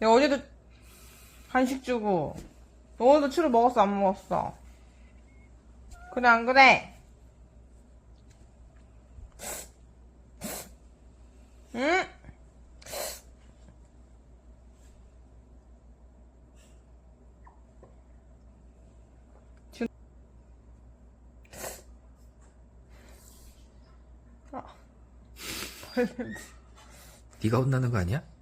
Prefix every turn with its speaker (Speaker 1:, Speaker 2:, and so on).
Speaker 1: 내가 어제도 간식 주고, 너 오늘도 추루 먹었어, 안 먹었어? 그래, 안 그래? 응?
Speaker 2: 네가 혼나는 거 아니야?